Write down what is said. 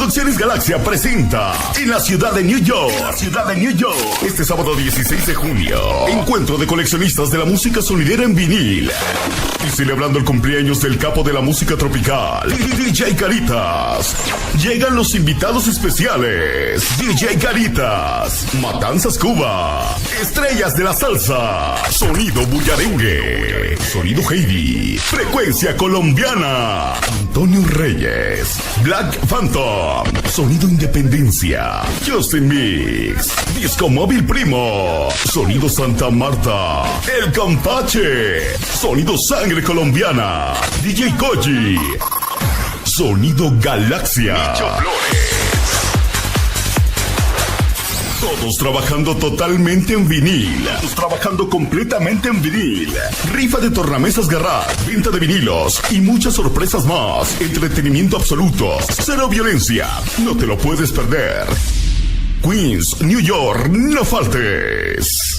Producciones Galaxia presenta en la ciudad de New York. Este sábado 16 de junio. Encuentro de coleccionistas de la música sonidera en vinil. Y celebrando el cumpleaños del capo de la música tropical, DJ Caritas. Llegan los invitados especiales. DJ Caritas, Matanzas Cuba, Estrellas de la Salsa, Sonido Bullarengue, Sonido Heidi, Frecuencia Colombiana, Antonio Reyes, Black Phantom, Sonido Independencia, Justin Mix, Disco Móvil Primo, Sonido Santa Marta, El Campache, Sonido Sangre Colombiana, DJ Koji, Sonido Galaxia. Todos trabajando totalmente en vinil. Todos trabajando completamente en vinil. Rifa de tornamesas Garrard, venta de vinilos y muchas sorpresas más. Entretenimiento absoluto, cero violencia. No te lo puedes perder. Queens, New York, no faltes.